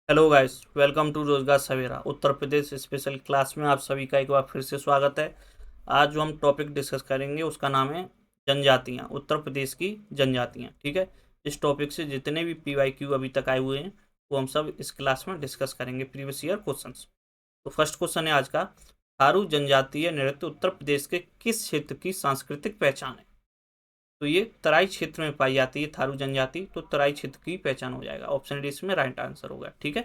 Hello guys, welcome to रोजगार सवेरा Uttar Pradesh special class में आप सभी का एक बार फिर से स्वागत है। आज जो हम टॉपिक डिस्कस करेंगे उसका नाम है जनजातियां, उत्तर प्रदेश की जनजातियां। ठीक है, इस टॉपिक से जितने भी PYQ अभी तक आए हुए हैं वो हम सब इस क्लास में डिस्कस करेंगे, प्रीवियस ईयर क्वेश्चंस। तो फर्स्ट क्वेश्चन है आज का, थारू जनजातीय नृत्य उत्तर प्रदेश के किस क्षेत्र की सांस्कृतिक पहचान है? तो ये तराई क्षेत्र में पाई जाती है थारू जनजाति, तो तराई क्षेत्र की पहचान हो जाएगा। ऑप्शन डी इसमें राइट आंसर होगा। ठीक है,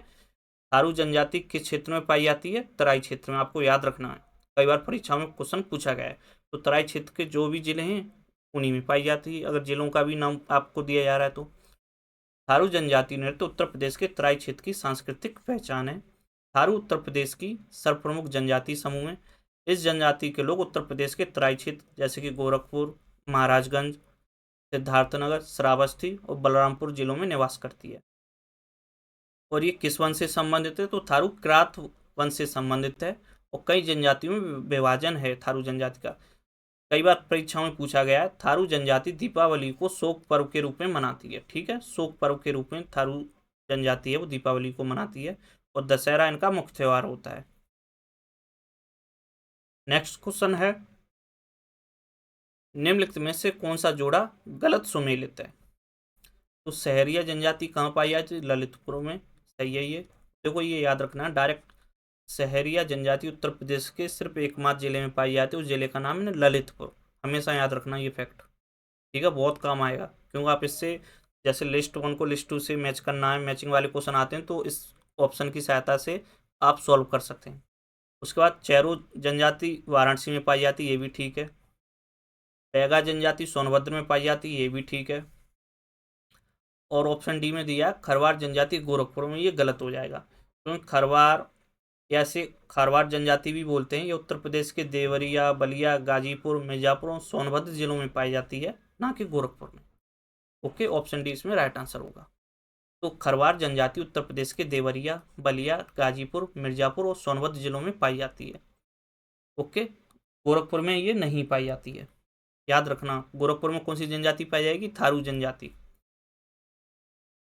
थारू जनजाति किस क्षेत्र में पाई जाती है? तराई क्षेत्र में। आपको याद रखना है, कई बार परीक्षा में क्वेश्चन पूछा गया है। तो तराई क्षेत्र के जो भी जिले हैं उन्हीं में पाई जाती है, अगर जिलों का भी नाम आपको दिया जा रहा है तो। थारू जनजाति नृत्य उत्तर प्रदेश के तराई क्षेत्र की सांस्कृतिक पहचान है। थारू उत्तर प्रदेश की सर्वप्रमुख जनजाति समूह है। इस जनजाति के लोग उत्तर प्रदेश के तराई क्षेत्र जैसे कि गोरखपुर, महाराजगंज, सिद्धार्थनगर, श्रावस्ती और बलरामपुर जिलों में निवास करती है। और ये किस वंश से संबंधित है? तो थारू क्रात वंश से संबंधित है। और कई जनजातियों में विभाजन है थारू जनजाति का। कई बार परीक्षाओं में पूछा गया है। थारू जनजाति दीपावली को शोक पर्व के रूप में मनाती है। ठीक है, शोक पर्व के रूप में थारू जनजाति है वो दीपावली को मनाती है, और दशहरा इनका मुख्य त्योहार होता है। नेक्स्ट क्वेश्चन है, निम्नलिखित में से कौन सा जोड़ा गलत सुमेलित है? तो सहरिया जनजाति कहाँ पाई जाती है? ललितपुर में। सही है ये। देखो ये याद रखना, डायरेक्ट सहरिया जनजाति उत्तर प्रदेश के सिर्फ एकमात्र जिले में पाई जाती है, उस जिले का नाम है ललितपुर। हमेशा याद रखना ये फैक्ट। ठीक है, बहुत काम आएगा, क्योंकि आप इससे जैसे लिस्ट 1 को लिस्ट 2 से मैच करना है, मैचिंग वाले क्वेश्चन आते हैं, तो इस ऑप्शन की सहायता से आप सॉल्व कर सकते हैं। उसके बाद चैरो जनजाति वाराणसी में पाई जाती है, ये भी ठीक है। बैगा जनजाति सोनभद्र में पाई जाती है, ये भी ठीक है। और ऑप्शन डी में दिया खरवार जनजाति गोरखपुर में, ये गलत हो जाएगा, क्योंकि खरवार या इसे खारवाड़ जनजाति भी बोलते हैं, ये उत्तर प्रदेश के देवरिया, बलिया, गाजीपुर, मिर्जापुर और सोनभद्र जिलों में पाई जाती है, ना कि गोरखपुर में। ओके, ऑप्शन डी इसमें राइट आंसर होगा। तो खरवार जनजाति उत्तर प्रदेश के देवरिया, बलिया, गाजीपुर, मिर्जापुर और सोनभद्र जिलों में पाई जाती है। ओके, गोरखपुर में ये नहीं पाई जाती है। याद रखना, गोरखपुर में कौन सी जनजाति पाई जाएगी? थारू जनजाति।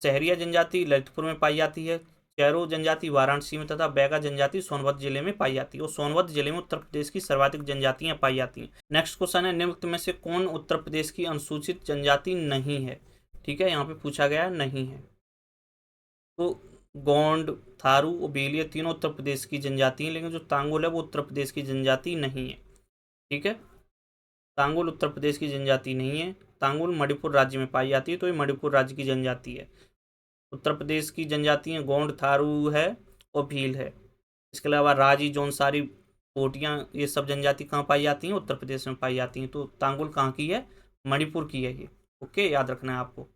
सहरिया जनजाति ललितपुर में पाई जाती है। चैरो जनजाति वाराणसी में तथा बैगा जनजाति सोनभद्र जिले में पाई जाती है, और सोनभद्र जिले में उत्तर प्रदेश की सर्वाधिक जनजातियां पाई जाती हैं। नेक्स्ट क्वेश्चन है, निम्नलिखित में से कौन उत्तर प्रदेश की अनुसूचित जनजाति नहीं है? ठीक है, यहाँ पे पूछा गया नहीं है। तो गोंड, थारू और बेलिया तीनों उत्तर प्रदेश की जनजाति हैं, लेकिन जो तांगुल है वो उत्तर प्रदेश की जनजाति नहीं है। ठीक है, तांगुल उत्तर प्रदेश की जनजाति नहीं है। तांगुल मणिपुर राज्य में पाई जाती है, तो ये मणिपुर राज्य की जनजाति है। उत्तर प्रदेश की जनजातियां गोंड, थारू है और भील है। इसके अलावा राजी, जौनसारी, पोटियां, ये सब जनजाति कहाँ पाई जाती हैं? उत्तर प्रदेश में पाई जाती हैं। तो तांगुल कहाँ की है? मणिपुर की है ये। ओके, याद रखना है आपको।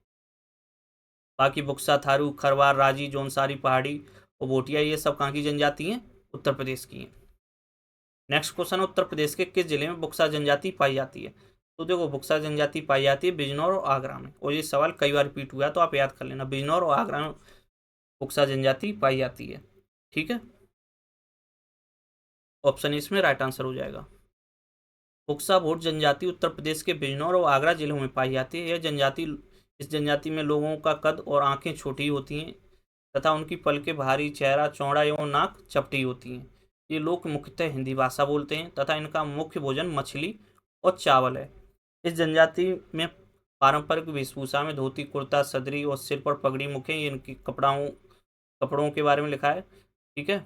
बाकी बुक्सा, थारू, खरवार, राजी, जौनसारी, पहाड़ी और बोटिया, ये सब कहाँ की जनजाति हैं? उत्तर प्रदेश की हैं। नेक्स्ट क्वेश्चन है, उत्तर प्रदेश के किस जिले में बुक्सा जनजाति पाई जाती है? तो देखो, बुक्सा जनजाति पाई जाती है बिजनौर और आगरा में, और ये सवाल कई बार रिपीट हुआ है, तो आप याद कर लेना, बिजनौर और आगरा में बुक्सा जनजाति पाई जाती है। ठीक है, ऑप्शन इसमें राइट आंसर हो जाएगा। बुक्सा भोट जनजाति उत्तर प्रदेश के बिजनौर और आगरा जिलों में पाई जाती है। इस जनजाति में लोगों का कद और आंखें छोटी होती हैं तथा उनकी पलकें भारी, चेहरा चौड़ा एवं नाक चपटी होती हैं। ये लोग मुख्यतः हिंदी भाषा बोलते हैं तथा इनका मुख्य भोजन मछली और चावल है। इस जनजाति में पारंपरिक वेशभूषा में धोती, कुर्ता, सदरी और सिर पर पगड़ी मुख्य, ये इनकी कपड़ों के बारे में लिखा है। ठीक है,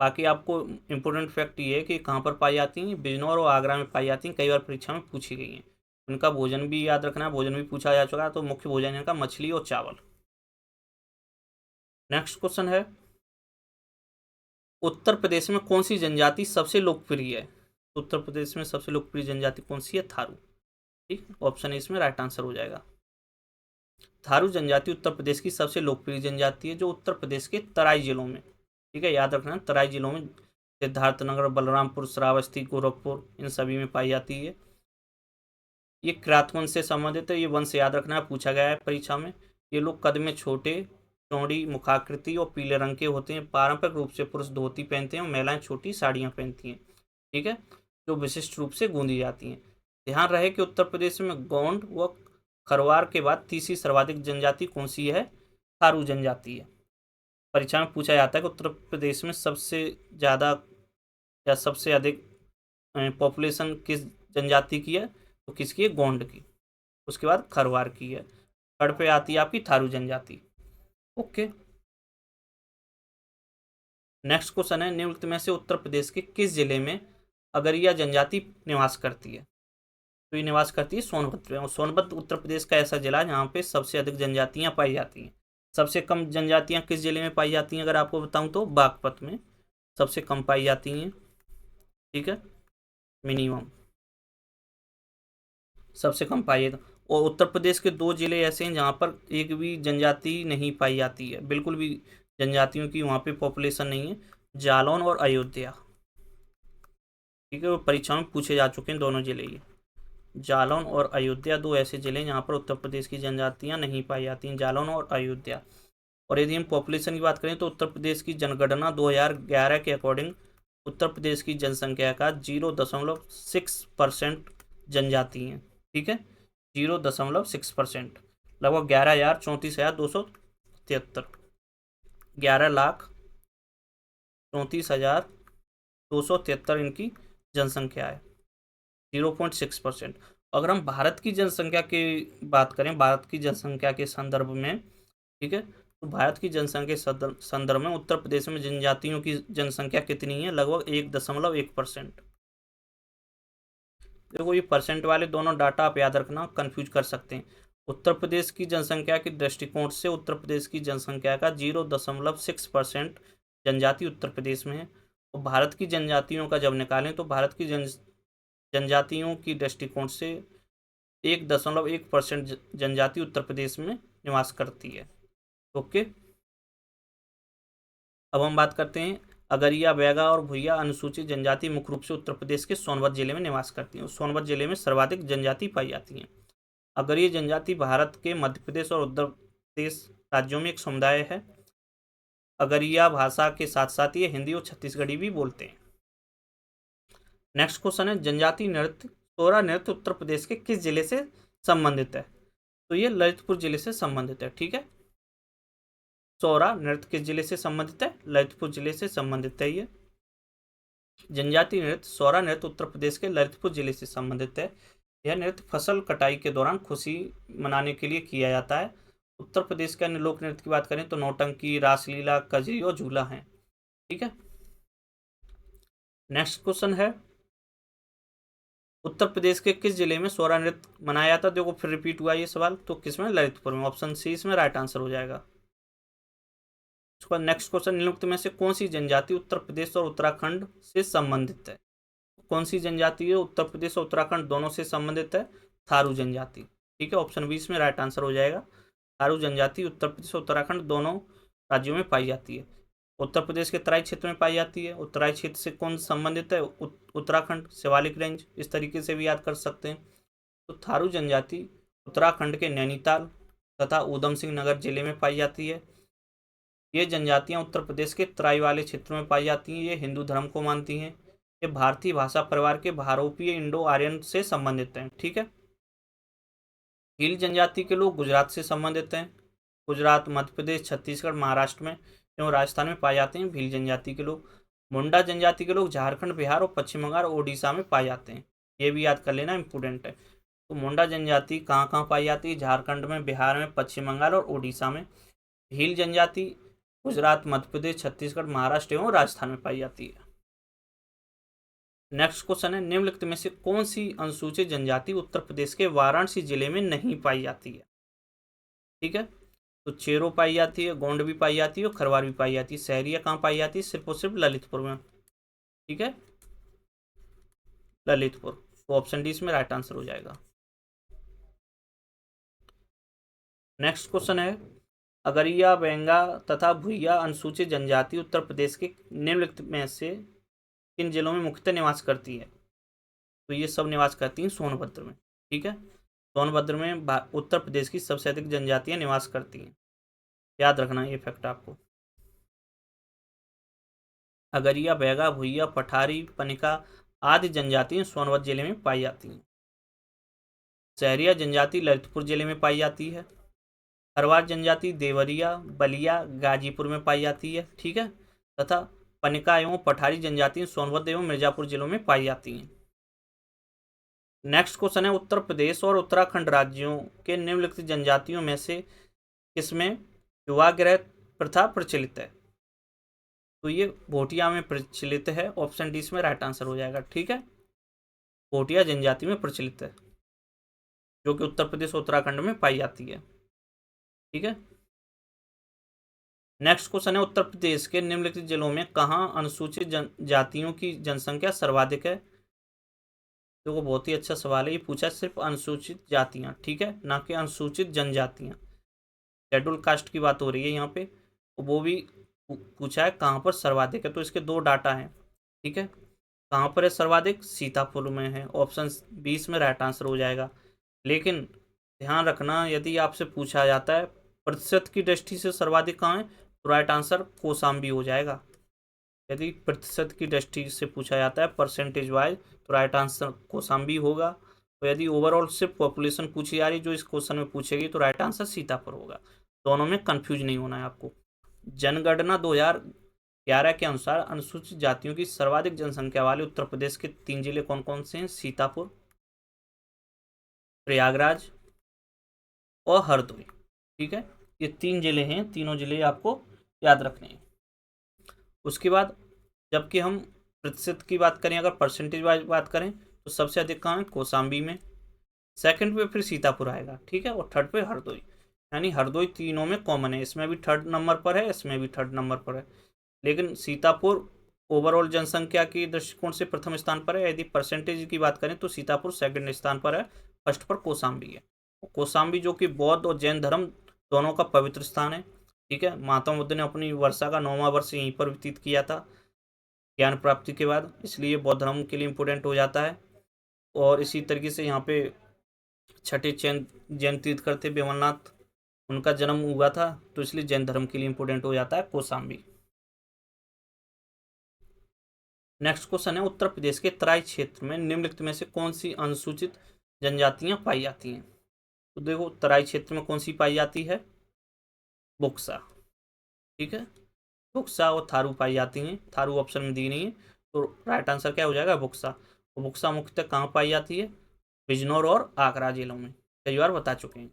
बाकी आपको इम्पोर्टेंट फैक्ट ये है कि कहाँ पर पाई जाती हैं? बिजनौर और आगरा में पाई जाती हैं, कई बार परीक्षा में पूछी गई हैं। उनका भोजन भी याद रखना है, भोजन भी पूछा जा चुका है, तो मुख्य भोजन है इनका मछली और चावल। नेक्स्ट क्वेश्चन है, उत्तर प्रदेश में कौन सी जनजाति सबसे लोकप्रिय है? उत्तर प्रदेश में सबसे लोकप्रिय जनजाति कौन सी है? थारू। ठीक, ऑप्शन इसमें राइट आंसर हो जाएगा। थारू जनजाति उत्तर प्रदेश की सबसे लोकप्रिय जनजाति है, जो उत्तर प्रदेश के तराई जिलों में, ठीक है, याद रखना, तराई जिलों में सिद्धार्थनगर, बलरामपुर, श्रावस्ती, गोरखपुर, इन सभी में पाई जाती है। ये किरात वंश से संबंधित है, ये वंश याद रखना है, पूछा गया है परीक्षा में। ये लोग कद में छोटे, चौड़ी मुखाकृति और पीले रंग के होते हैं। पारंपरिक रूप से पुरुष धोती पहनते हैं और महिलाएं छोटी साड़ियाँ पहनती हैं। ठीक है, जो विशिष्ट रूप से गूंदी जाती हैं। ध्यान रहे कि उत्तर प्रदेश में गोंड व खरवार के बाद तीसरी सर्वाधिक जनजाति कौन सी है? थारू जनजाति है। परीक्षा में पूछा जाता है कि उत्तर प्रदेश में सबसे ज़्यादा या सबसे अधिक पॉपुलेशन किस जनजाति की है, तो किसकी है, गोंड की। उसके बाद खरवार की है। थर्ड पे आती है आपकी थारू जनजाति। ओके, नेक्स्ट क्वेश्चन है, निम्नलिखित में से उत्तर प्रदेश के किस जिले में अगरिया जनजाति निवास करती है। तो ये निवास करती है सोनभद्र में, और सोनभद्र उत्तर प्रदेश का ऐसा जिला है जहाँ पे सबसे अधिक जनजातियाँ पाई जाती हैं। सबसे कम जनजातियाँ किस जिले में पाई जाती हैं, अगर आपको बताऊं तो बागपत में सबसे कम पाई जाती हैं। ठीक है, मिनिमम सबसे कम पाई है। और उत्तर प्रदेश के 2 जिले ऐसे हैं जहाँ पर एक भी जनजाति नहीं पाई जाती है, बिल्कुल भी जनजातियों की वहाँ पे पॉपुलेशन नहीं है, जालौन और अयोध्या। ठीक है, वो परीक्षा में पूछे जा चुके हैं दोनों जिले ये। जालौन और अयोध्या 2 ऐसे जिले जहाँ पर उत्तर प्रदेश की जनजातियाँ नहीं पाई जाती हैं, जालौन और अयोध्या। और यदि हम पॉपुलेशन की बात करें तो उत्तर प्रदेश की जनगणना 2011 के अकॉर्डिंग उत्तर प्रदेश की जनसंख्या का 0.6% जनजाति हैं। ठीक है, 0.6%, लगभग 11,34,273, 11,34,273 इनकी जनसंख्या है, 0.6%। अगर हम भारत की जनसंख्या की बात करें, भारत की जनसंख्या के संदर्भ में, ठीक है, तो भारत की जनसंख्या के संदर्भ में उत्तर प्रदेश में जनजातियों की जनसंख्या कितनी है, लगभग 1.1%। देखो ये परसेंट वाले दोनों डाटा आप याद रखना, कंफ्यूज कर सकते हैं। उत्तर प्रदेश की जनसंख्या के दृष्टिकोण से उत्तर प्रदेश की जनसंख्या का 0.6% जनजाति उत्तर प्रदेश में है, और भारत की जनजातियों का जब निकालें तो भारत की जनजातियों की दृष्टिकोण से 1.1% जनजाति उत्तर प्रदेश में निवास करती है। ओके, अब हम बात करते हैं अगरिया, बैगा और भुइया अनुसूचित जनजाति मुख्य रूप से उत्तर प्रदेश के सोनभद्र जिले में निवास करती हैं। सोनभद्र जिले में सर्वाधिक जनजाति पाई जाती हैं। अगरिया जनजाति भारत के मध्य प्रदेश और उत्तर प्रदेश राज्यों में एक समुदाय है। अगरिया भाषा के साथ साथ ये हिंदी और छत्तीसगढ़ी भी बोलते हैं। नेक्स्ट क्वेश्चन है, जनजाति नृत्य सोहरा नृत्य उत्तर प्रदेश के किस जिले से संबंधित है। तो ये ललितपुर जिले से संबंधित है। ठीक है, सोहरा नृत्य किस जिले से संबंधित है, ललितपुर जिले से संबंधित है। ये जनजाति नृत्य सोहरा नृत्य उत्तर प्रदेश के ललितपुर जिले से संबंधित है। यह नृत्य फसल कटाई के दौरान खुशी मनाने के लिए किया जाता है। उत्तर प्रदेश के अन्य लोक नृत्य की बात करें तो नौटंकी, रासलीला, कजरी और झूला है। ठीक है, नेक्स्ट क्वेश्चन है, उत्तर प्रदेश के किस जिले में सोहरा नृत्य मनाया जाता है। देखो फिर रिपीट हुआ ये सवाल, तो किसमें, ललितपुर में। ऑप्शन सी इसमें राइट आंसर हो जाएगा। उसके बाद नेक्स्ट क्वेश्चन, निम्नलिखित में से कौन सी जनजाति उत्तर प्रदेश और उत्तराखंड से संबंधित है। कौन सी जनजाति है उत्तर प्रदेश और उत्तराखंड दोनों से संबंधित है, थारू जनजाति। ठीक है, ऑप्शन 20 में राइट आंसर हो जाएगा। थारू जनजाति उत्तर प्रदेश और उत्तराखंड दोनों राज्यों में पाई जाती है। उत्तर प्रदेश के तराई क्षेत्र में पाई जाती है। उत्तराई क्षेत्र से कौन संबंधित है, उत्तराखंड, शिवालिक रेंज, इस तरीके से भी याद कर सकते हैं। तो थारू जनजाति उत्तराखंड के नैनीताल तथा ऊधम सिंह नगर जिले में पाई जाती है। ये जनजातियां उत्तर प्रदेश के तराई वाले क्षेत्रों में पाई जाती हैं। ये हिंदू धर्म को मानती हैं। ये भारतीय भाषा परिवार के भारोपीय इंडो आर्यन से संबंधित हैं। ठीक है, भील जनजाति के लोग गुजरात से संबंधित हैं। गुजरात, मध्य प्रदेश, छत्तीसगढ़, महाराष्ट्र में एवं राजस्थान में पाए जाते हैं भील जनजाति के लोग। मुंडा जनजाति के लोग झारखंड, बिहार और पश्चिम बंगाल और उड़ीसा में पाए जाते हैं। ये भी याद कर लेना, इंपॉर्टेंट है। तो मुंडा जनजाति कहाँ कहाँ पाई जाती है, झारखंड में, बिहार में, पश्चिम बंगाल और उड़ीसा में। भील जनजाति गुजरात, मध्य प्रदेश, छत्तीसगढ़, महाराष्ट्र एवं राजस्थान में पाई जाती है। नेक्स्ट क्वेश्चन है, निम्नलिखित में से कौन सी अनुसूचित जनजाति उत्तर प्रदेश के वाराणसी जिले में नहीं पाई जाती है। ठीक है, तो चेरो पाई जाती है, गोंड भी पाई जाती है और खरवार भी पाई जाती है। सहरिया कहाँ पाई जाती है, सिर्फ और सिर्फ ललितपुर में। ठीक है, ललितपुर, तो ऑप्शन डी इसमें राइट आंसर हो जाएगा। नेक्स्ट क्वेश्चन है, अगरिया, बेंगा तथा भुइया अनुसूचित जनजाति उत्तर प्रदेश के निम्नलिखित में से किन जिलों में मुख्यतः निवास करती है। तो ये सब निवास करती हैं सोनभद्र में। ठीक है, सोनभद्र में उत्तर प्रदेश की सबसे अधिक जनजातियां निवास करती हैं। याद रखना ये फैक्ट आपको। अगरिया, बैगा, भुइया, पठारी, पनिका आदि जनजातियां सोनभद्र जिले में पाई जाती हैं। सहरिया जनजाति ललितपुर जिले में पाई जाती है। खरवार जनजाति देवरिया, बलिया, गाजीपुर में पाई जाती है, ठीक है। तथा पनिका एवं पठारी जनजाति सोनभद्र एवं मिर्जापुर जिलों में पाई जाती हैं। नेक्स्ट क्वेश्चन है, उत्तर प्रदेश और उत्तराखंड राज्यों के निम्नलिखित जनजातियों में से किसमें विवाह गृह प्रथा प्रचलित है? तो ये भोटिया में प्रचलित है, ऑप्शन डी इसमें राइट आंसर हो जाएगा, ठीक है। भोटिया जनजाति में प्रचलित है, जो कि उत्तर प्रदेश उत्तराखंड में पाई जाती है, ठीक है। नेक्स्ट क्वेश्चन है, उत्तर प्रदेश के निम्नलिखित जिलों में कहाँ अनुसूचित जातियों की जनसंख्या सर्वाधिक है? देखो बहुत ही अच्छा सवाल है, ये पूछा सिर्फ अनुसूचित जातियां, ठीक है, ना कि अनुसूचित जनजातियां। शेड्यूल कास्ट की बात हो रही है यहाँ पे, वो भी पूछा है कहाँ पर सर्वाधिक है। तो इसके दो डाटा हैं, ठीक है। कहाँ पर है सर्वाधिक? सीतापुर में है, ऑप्शन 20 में राइट आंसर हो जाएगा। लेकिन ध्यान रखना, यदि आपसे पूछा जाता है प्रतिशत की दृष्टि से सर्वाधिक कहाँ है, तो राइट आंसर कौशाम्बी हो जाएगा। यदि प्रतिशत की दृष्टि से पूछा जाता है परसेंटेज वाइज, तो राइट आंसर कौशाम्बी होगा। तो यदि ओवरऑल सिर्फ पॉपुलेशन पूछी जा रही जो इस क्वेश्चन में पूछेगी, तो राइट आंसर सीतापुर होगा। दोनों में कंफ्यूज नहीं होना है आपको। जनगणना 2011 के अनुसार अनुसूचित जातियों की सर्वाधिक जनसंख्या वाले उत्तर प्रदेश के 3 जिले कौन कौन से हैं? सीतापुर, प्रयागराज और हरदोई, ठीक है। ये 3 जिले हैं, तीनों जिले आपको याद रखने हैं। उसके बाद जबकि हम प्रतिशत की बात करें, अगर परसेंटेज वाइज बात करें, तो सबसे अधिक कहाँ है? कौशाम्बी में। सेकंड पे फिर सीतापुर आएगा, ठीक है, और थर्ड पे हरदोई। यानी हरदोई तीनों में कॉमन है, इसमें भी थर्ड नंबर पर है, इसमें भी थर्ड नंबर पर है। लेकिन सीतापुर ओवरऑल जनसंख्या की दृष्टिकोण से प्रथम स्थान पर है। यदि परसेंटेज की बात करें तो सीतापुर सेकंड स्थान पर है, फर्स्ट पर कौशाम्बी है। कौशाम्बी जो कि बौद्ध और जैन धर्म दोनों का पवित्र स्थान है, ठीक है। महात्मा बुद्ध ने अपनी वर्षा का 9वां वर्ष यहीं पर व्यतीत किया था ज्ञान प्राप्ति के बाद, इसलिए बौद्ध धर्म के लिए इम्पोर्टेंट हो जाता है। और इसी तरीके से यहाँ पे छठे जैन तीर्थकर थे बेमलनाथ, उनका जन्म हुआ था, तो इसलिए जैन धर्म के लिए इम्पोर्टेंट हो जाता है कौशाम्बी। नेक्स्ट क्वेश्चन है, उत्तर प्रदेश के तराई क्षेत्र में निम्नलिखित में से कौन सी अनुसूचित जनजातियां पाई जाती हैं? तो देखो तराई क्षेत्र में कौन सी पाई जाती है? बुक्सा, ठीक है, बुक्सा और थारू पाई जाती हैं। थारू ऑप्शन में दी नहीं है, तो राइट आंसर क्या हो जाएगा? बुक्सा। और बुक्सा मुख्यतः कहाँ पाई जाती है? बिजनौर और आगरा जिलों में, कई बार बता चुके हैं।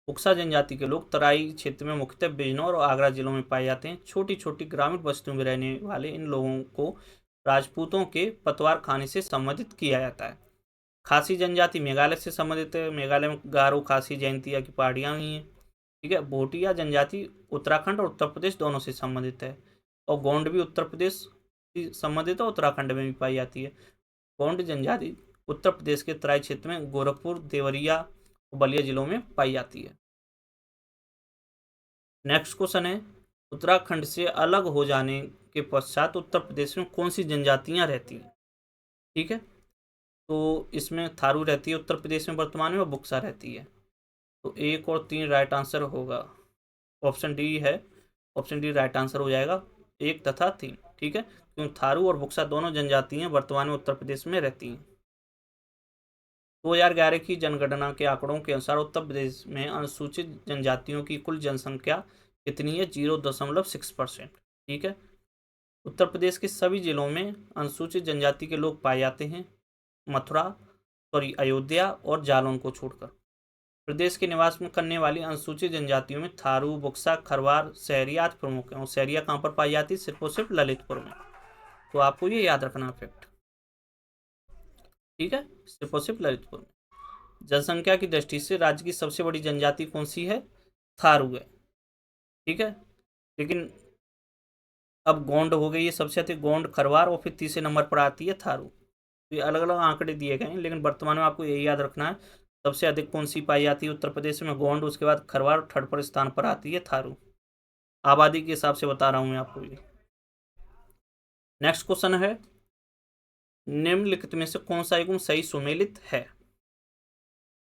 बुक्सा जनजाति के लोग तराई क्षेत्र में मुख्यतः बिजनौर और आगरा जिलों में पाए जाते हैं। छोटी छोटी ग्रामीण बस्तियों में रहने वाले इन लोगों को राजपूतों के पतवार खाने से संबंधित किया जाता है। खासी जनजाति मेघालय से संबंधित है, मेघालय में गारो, खासी, जयंतिया की पहाड़ियाँ ही हैं, ठीक है। भोटिया जनजाति उत्तराखंड और उत्तर प्रदेश दोनों से संबंधित है। और गोंड भी उत्तर प्रदेश से संबंधित है, उत्तराखंड में भी पाई जाती है। गोंड जनजाति उत्तर प्रदेश के तराई क्षेत्र में गोरखपुर, देवरिया और बलिया जिलों में पाई जाती है। नेक्स्ट क्वेश्चन है, उत्तराखंड से अलग हो जाने के पश्चात उत्तर प्रदेश में कौन सी जनजातियां रहती हैं? ठीक है, तो इसमें थारू रहती है उत्तर प्रदेश में वर्तमान में, और बुक्सा रहती है। तो 1 और 3 राइट आंसर होगा, ऑप्शन डी है, ऑप्शन डी राइट आंसर हो जाएगा, 1 तथा 3, ठीक है। क्योंकि थारू और बुक्सा दोनों जनजातियां वर्तमान में उत्तर प्रदेश में रहती हैं। 2011 की जनगणना के आंकड़ों के अनुसार उत्तर प्रदेश में अनुसूचित जनजातियों की कुल जनसंख्या कितनी है? 0.6%, ठीक है। उत्तर प्रदेश के सभी जिलों में अनुसूचित जनजाति के लोग पाए जाते हैं, अयोध्या और जालौन को छोड़कर। प्रदेश के निवास में करने वाली अनुसूचित जनजातियों में थारू, बुक्सा, खरवार, सहरिया आदि प्रमुख हैं। और सहरिया कहाँ पर पाई जाती है? सिर्फ और सिर्फ ललितपुर में। तो आपको ये याद रखना फैक्ट, ठीक है, सिर्फ और सिर्फ ललितपुर में। जनसंख्या की दृष्टि से राज्य की सबसे बड़ी जनजाति कौन सी है? थारू है, ठीक है। लेकिन अब गोंड हो गई है सबसे अधिक, गोंड, खरवार, और फिर तीसरे नंबर पर आती है थारू। तो ये अलग अलग आंकड़े दिए गए हैं, लेकिन वर्तमान में आपको यही याद रखना है, सबसे अधिक कौन सी पाई जाती है उत्तर प्रदेश में? गोंड, उसके बाद खरवार, थर्ड पर स्थान पर आती है थारू। आबादी के हिसाब से बता रहा हूँ मैं आपको ये। नेक्स्ट क्वेश्चन है, निम्नलिखित में से कौन सा एवं सही सुमेलित है?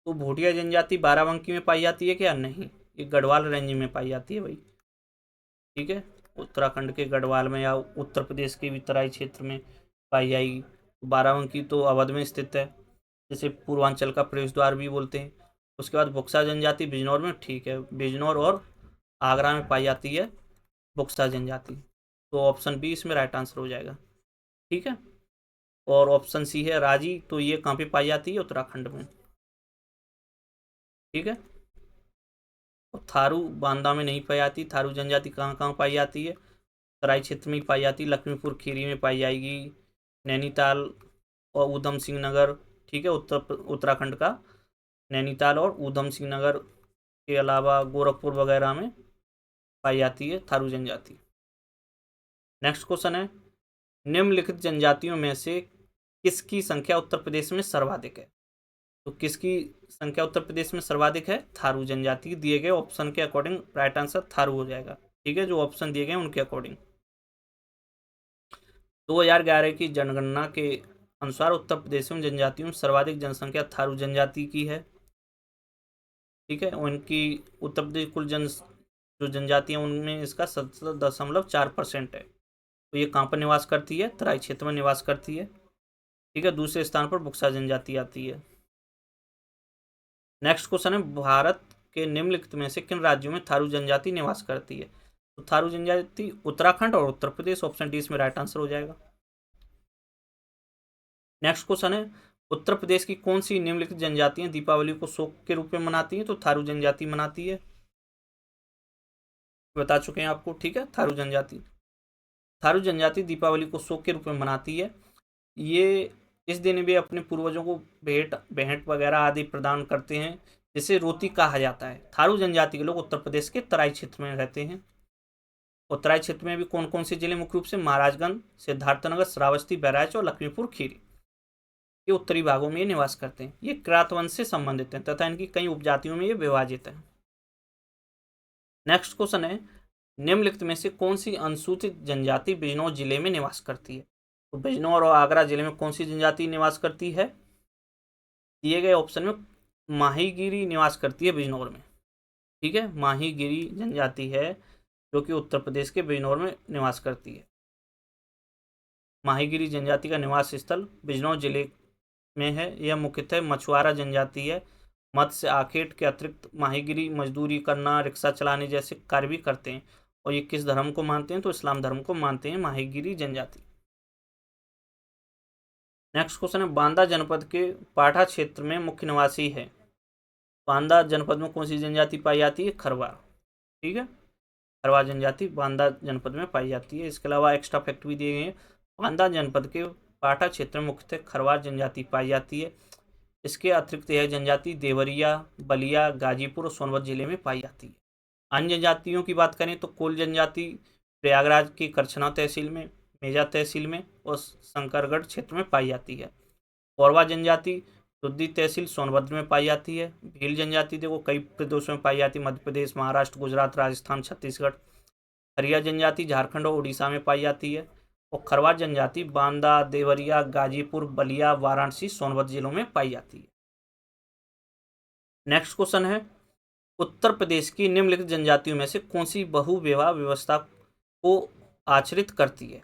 तो भोटिया जनजाति बाराबंकी में पाई जाती है क्या? नहीं, ये गढ़वाल रेंज में पाई जाती है भाई, ठीक है। उत्तराखंड के गढ़वाल में या उत्तर प्रदेश के भी तराई क्षेत्र में पाई जाएगी। बाराबंकी तो अवध में स्थित है, जैसे पूर्वांचल का प्रवेश द्वार भी बोलते हैं। उसके बाद बुक्सा जनजाति बिजनौर में, ठीक है, बिजनौर और आगरा में पाई जाती है बुक्सा जनजाति। तो ऑप्शन बी इसमें राइट आंसर हो जाएगा, ठीक है। और ऑप्शन सी है राजी, तो ये कहाँ पे पाई जाती है? उत्तराखंड में, ठीक है। और थारू बांदा में नहीं पाई जाती। थारू जनजाति कहाँ कहाँ पाई जाती है? तराई क्षेत्र में पाई जाती है, लक्ष्मीपुर खीरी में पाई जाएगी, नैनीताल और ऊधम सिंह नगर, ठीक है, उत्तराखंड का नैनीताल और ऊधम सिंह नगर के अलावा गोरखपुर वगैरह में पाई जाती है थारू जनजाति। नेक्स्ट क्वेश्चन है, निम्नलिखित जनजातियों में से किसकी संख्या उत्तर प्रदेश में सर्वाधिक है? तो किसकी संख्या उत्तर प्रदेश में सर्वाधिक है? थारू जनजाति। दिए गए ऑप्शन के अकॉर्डिंग राइट आंसर थारू हो जाएगा, ठीक है, जो ऑप्शन दिए गए उनके अकॉर्डिंग। 2011 की जनगणना के अनुसार उत्तर प्रदेश में जनजातियों में सर्वाधिक जनसंख्या थारू जनजाति की है, ठीक है। उनकी उत्तर प्रदेश कुल जो जनजातियां उनमें इसका 70.4% है। तो ये कहाँ पर निवास करती है? तराई क्षेत्र में निवास करती है, ठीक है। दूसरे स्थान पर बुक्सा जनजाति आती है। नेक्स्ट क्वेश्चन है, भारत के निम्नलिखित में से किन राज्यों में थारू जनजाति निवास करती है? तो थारू जनजाति उत्तराखंड और उत्तर प्रदेश, ऑप्शन डी इसमें राइट आंसर हो जाएगा। नेक्स्ट क्वेश्चन है, उत्तर प्रदेश की कौन सी निम्नलिखित जनजातियां दीपावली को शोक के रूप में मनाती हैं? तो थारू जनजाति मनाती है, बता चुके हैं आपको, ठीक है। थारू जनजाति दीपावली को शोक के रूप में मनाती है। ये इस दिन वे अपने पूर्वजों को भेंट वगैरह आदि प्रदान करते हैं, जिसे रोती कहा जाता है। थारू जनजाति के लोग उत्तर प्रदेश के तराई क्षेत्र में रहते हैं। और तराई क्षेत्र में भी कौन कौन से जिले मुख्य रूप से? महाराजगंज, सिद्धार्थनगर, श्रावस्ती, बहराइच और लक्ष्मीपुर खीरी, ये उत्तरी भागों में ये निवास करते हैं। ये किरात वंश से संबंधित हैं तथा इनकी कई उपजातियों में ये विभाजित है। नेक्स्ट क्वेश्चन है, निम्नलिखित में से कौन सी अनुसूचित जनजाति बिजनौर जिले में निवास करती है? तो बिजनौर और आगरा जिले में कौन सी जनजाति निवास करती है? दिए गए ऑप्शन में माहीगिरी निवास करती है बिजनौर में, ठीक है। माहीगिरी जनजाति है जो कि उत्तर प्रदेश के बिजनौर में निवास करती है। माहीगिरी जनजाति का निवास स्थल बिजनौर जिले में है। यह मुख्यतः मछुआरा जनजाति है। मत्स्य आखेट के अतिरिक्त माहीगिरी मजदूरी करना, रिक्शा चलाने जैसे कार्य भी करते हैं। और ये किस धर्म को मानते हैं? तो इस्लाम धर्म को मानते हैं माहीगिरी जनजाति। नेक्स्ट क्वेश्चन है, बांदा जनपद के पाठा क्षेत्र में मुख्य निवासी है। बांदा जनपद में कौन सी जनजाति पाई जाती है? खरवार, ठीक है। खरवार जनजाति बांदा जनपद में पाई जाती है। इसके अलावा एक्स्ट्रा फैक्ट भी दिए गए हैं। बांदा जनपद के पाठा क्षेत्र में मुख्यतः खरवार जनजाति पाई जाती है। इसके अतिरिक्त यह जनजाति देवरिया, बलिया, गाजीपुर और सोनभद्र जिले में पाई जाती है। अन्य जनजातियों की बात करें तो कोल जनजाति प्रयागराज की करछना तहसील में, मेजा तहसील में और शंकरगढ़ क्षेत्र में पाई जाती है। कोरवा जनजाति सुद्दी तहसील सोनभद्र में पाई जाती है। भील जनजाति देखो कई प्रदेशों में पाई जाती है, मध्य प्रदेश, महाराष्ट्र, गुजरात, राजस्थान, छत्तीसगढ़। हरिया जनजाति झारखंड और उड़ीसा में पाई जाती है। और खरवार जनजाति बांदा, देवरिया, गाजीपुर, बलिया, वाराणसी, सोनभद्र जिलों में पाई जाती है। नेक्स्ट क्वेश्चन है, उत्तर प्रदेश की निम्नलिखित जनजातियों में से कौन सी बहुविवाह व्यवस्था को आचरित करती है?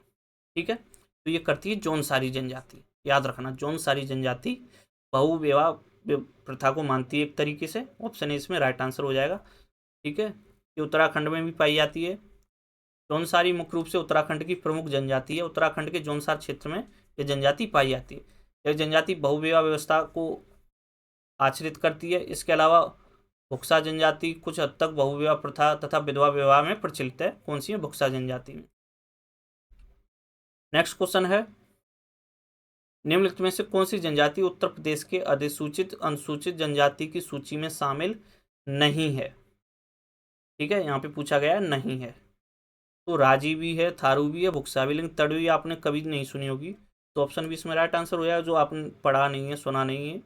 ठीक है, तो ये करती है जौनसारी जनजाति। याद रखना, जौनसारी जनजाति बहुविवाह प्रथा को मानती है एक तरीके से। ऑप्शन ए इसमें राइट आंसर हो जाएगा, ठीक है। ये उत्तराखंड में भी पाई जाती है। जौनसारी मुख्य रूप से उत्तराखंड की प्रमुख जनजाति है। उत्तराखंड के जौनसार क्षेत्र में यह जनजाति पाई जाती है। यह जनजाति बहुविवाह व्यवस्था को आचरित करती है। इसके अलावा भुक्सा जनजाति कुछ हद तक बहुविवाह प्रथा तथा विधवा विवाह में प्रचलित है। कौन सी है? भुक्सा जनजाति में। नेक्स्ट क्वेश्चन है, निम्नलिखित में से कौन सी जनजाति उत्तर प्रदेश के अधिसूचित अनुसूचित जनजाति की सूची में शामिल नहीं है? ठीक है, यहाँ पे पूछा गया नहीं है। तो राजी भी है, थारू भी है, भुक्सा भी, लेकिन तड़वी आपने कभी नहीं सुनी होगी। तो ऑप्शन बी इसमें राइट आंसर हो जाएगा। जो आपने पढ़ा नहीं है, सुना नहीं है,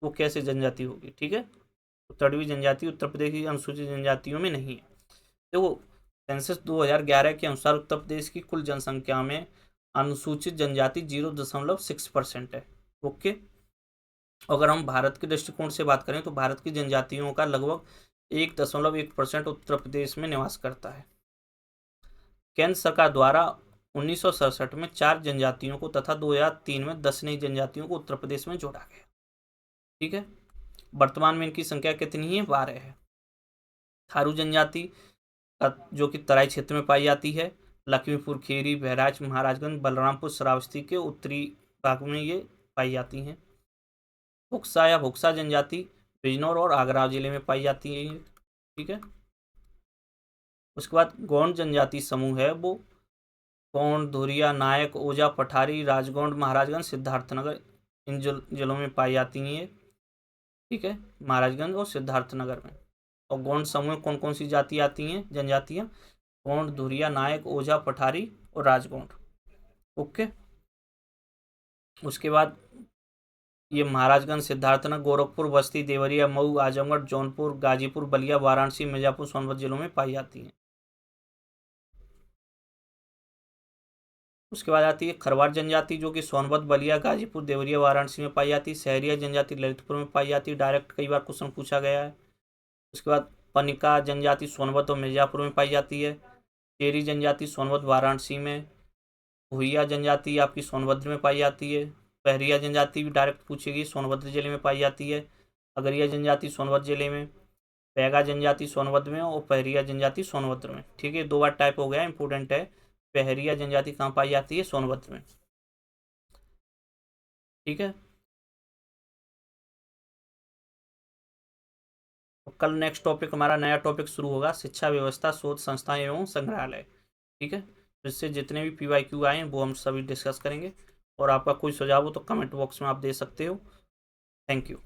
वो कैसे जनजाति होगी? ठीक है, तो तड़वी जनजाति उत्तर प्रदेश की अनुसूचित जनजातियों में नहीं है। देखो, सेंसस 2011 के अनुसार उत्तर प्रदेश की कुल जनसंख्या में अनुसूचित जनजाति 0.6% है। ओके, अगर हम भारत के दृष्टिकोण से बात करें तो भारत की जनजातियों का लगभग 1.1% उत्तर प्रदेश में निवास करता है। केंद्र सरकार द्वारा 1967 में 4 जनजातियों को तथा 2003 में 10 नई जनजातियों को उत्तर प्रदेश में जोड़ा गया। ठीक है, वर्तमान में इनकी संख्या कितनी है? 12 है। थारू जनजाति जो कि तराई क्षेत्र में पाई जाती है। लक्ष्मीपुर, खेरी, बहराइच, महाराजगंज, बलरामपुर, श्रावस्ती के उत्तरी भाग में ये पाई जाती हैं। भुक्सा या भुक्सा जनजाति बिजनौर और आगरा जिले में पाई जाती है। ठीक है। उसके बाद गौंड जनजाति समूह है वो गौंड, धुरिया, नायक, ओझा, पठारी, राजगौंड, महाराजगंज, सिद्धार्थनगर इन जिलों में पाई जाती हैं। ठीक है, महाराजगंज और सिद्धार्थनगर में। और गौंड समूह में कौन कौन सी जाति आती हैं? जनजातियां गौंड, धुरिया, नायक, ओझा, पठारी और राजगौंड। ओके। उसके बाद ये महाराजगंज, सिद्धार्थनगर, गोरखपुर, बस्ती, देवरिया, मऊ, आजमगढ़, जौनपुर, गाजीपुर, बलिया, वाराणसी, मिर्जापुर, सोनभद्र जिलों में पाई जाती हैं। उसके बाद आती है खरवार जनजाति जो कि सोनभद्र, बलिया, गाजीपुर, देवरिया, वाराणसी में पाई जाती है। सहरिया जनजाति ललितपुर में पाई जाती है। डायरेक्ट कई बार क्वेश्चन पूछा गया है। उसके बाद पनिका जनजाति सोनभद्र और मिर्जापुर में पाई जाती है। टेरी जनजाति सोनभद्र, वाराणसी में। भुइया जनजाति आपकी सोनभद्र में पाई जाती है। पहरिया जनजाति भी डायरेक्ट पूछेगी, सोनभद्र जिले में पाई जाती है। अगरिया जनजाति सोनभद्र जिले में। पैगा जनजाति सोनभद्र में और पहरिया जनजाति सोनभद्र में। ठीक है, 2 बार टाइप हो गया, इंपोर्टेंट है। पहरिया जनजाति कहाँ पाई जाती है? सोनभद्र में। ठीक है। तो कल नेक्स्ट टॉपिक हमारा नया टॉपिक शुरू होगा, शिक्षा व्यवस्था, शोध संस्थाएं एवं संग्रहालय। ठीक है, इससे जितने भी PYQ आए हैं वो हम सभी डिस्कस करेंगे। और आपका कोई सुझाव हो तो कमेंट बॉक्स में आप दे सकते हो। Thank you.